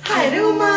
হায় রে উমা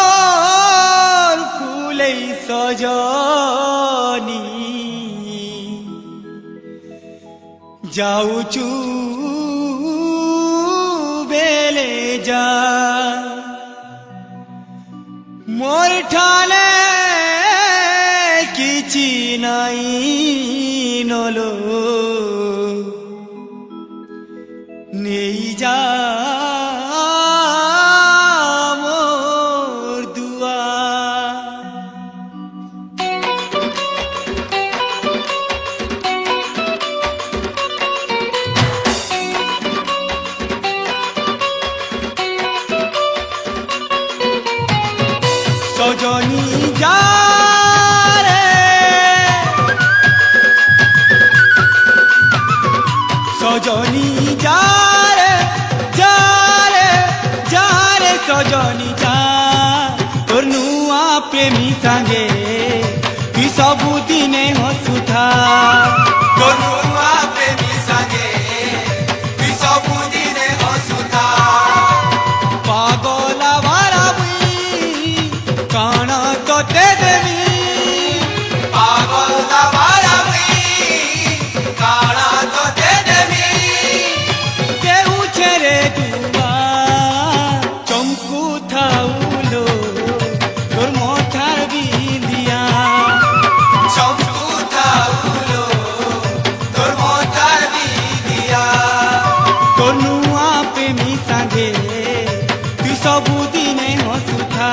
আহামর ফুলেই সজনি যাউচু বেলে যা মোর ঠালে কিছু নাই নলো নেই যা সজনি যা রে সজনি যা রে যা রে যা রে সজনি যা তোর নুয়া প্রেমী সাঙ্গে তুই ସବୁଦିନେ ହସୁଥା তোর নুয়া প্রেমী সাঙ্গে তুই ସବୁଦିନେ ହସୁଥା পাগলা কাণ তোতে দেবী পাগল দাবারাবি কাণ তোতে দেবী কেউ ছেড়ে দুয়া চমকু থাউলো তোর মথার বিন্দিয়া চমকু থাউলো তোর মথার বিন্দিয়া তোর নুয়া প্রেমী সাঙ্গে তুই ସବୁଦିନେ ହସୁଥା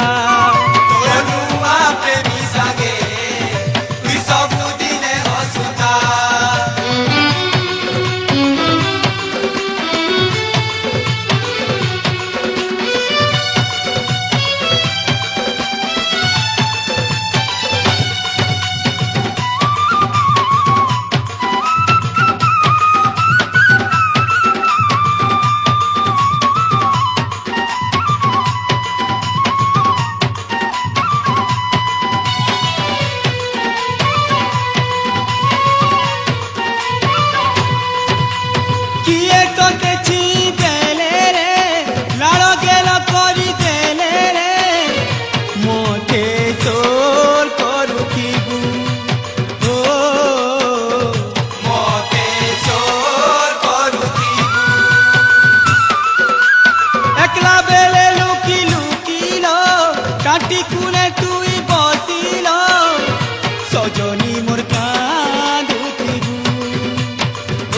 সজনি মোর কাঁদুথিবু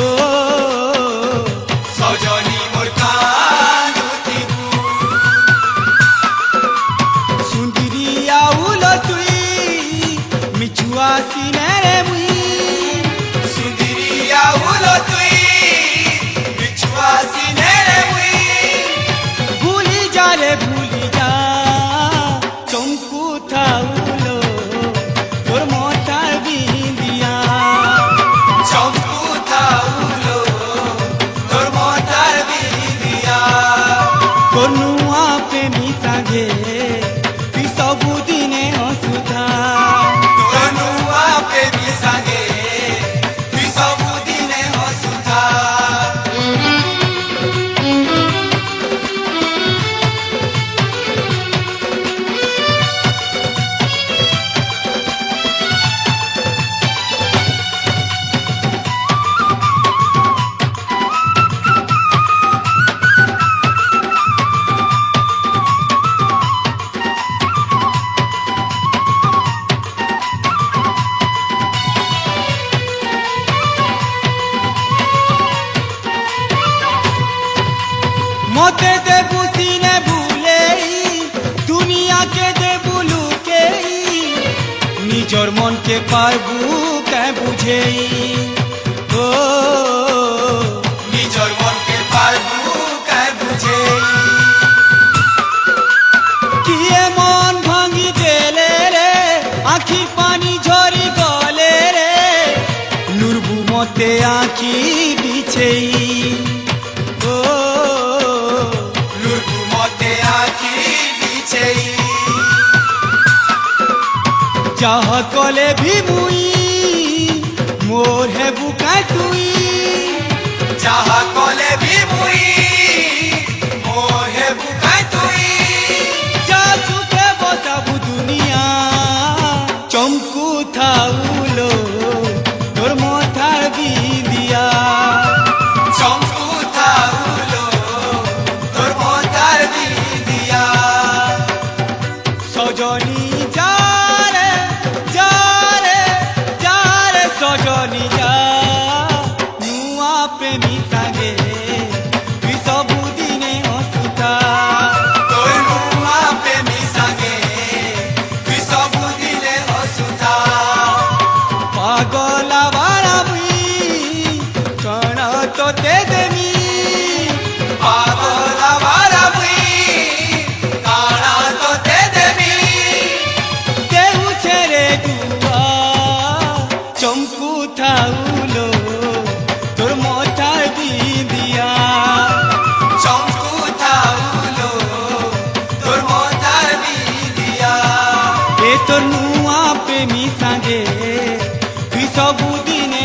ও সজনি মোর কাঁদুথিবু সুন্দরী আউল তুই মিছুয়া সিনে মুই সুন্দরী আউল তুই মিছুয়া সিনে মুই ভুলি যা রে ভুলি যা চমকু থাউলো তোর মথার বিন্দিয়া চমকু থাউলো তোর মথার বিন্দিয়া তোর নুয়া প্রেমী সাঙ্গে তুই ସବୁଦିନେ ହସୁଥା তোর নুয়া প্রেমী সাঙ্গে তুই ସବୁଦିନେ ହସୁଥା মতে দেবু সিনে ভুলেই দুনিয়াকে দেবু লুকেই নিজর মনকে পারবু কে বুঝেই ও নিজর মনকে পারবু কে বুঝেই কিয়ে মন ভাঙি আঁখি বিছেই ও লুরবু মতে আঁখি বিছেই যাহা কলে ভিমুই মোর হে বুকা তুই যাহা কলে ভিমুই মোর হে বুকা তুই যা সুখে বসাবু দুনিয়া চমকু থাউলো তোর মাথার বিন্দিয়া চমকু থাউলো তোর মাথার বিন্দিয়া সজনী যারে যারে যারে সজনী যা নুয়া প্রেমী সাগে তুই ସବୁଦିନେ ହସୁଥା তোর নুয়া প্রেমী সাগে তুই ସବୁଦିନେ হସୁଥା পাগলা বাড়াবি কণ তোতে দেমি পাগলা বাড়াবি কণ তোতে দেমি দেউ ছেড়ে দুয়া চমকু থাউলো তোর মাথার বিন্দিয়া চমকু থাউলো তোর মাথার বিন্দিয়া এ তোর নুয়া প্রেমী সাগে তুই ସବୁদিনে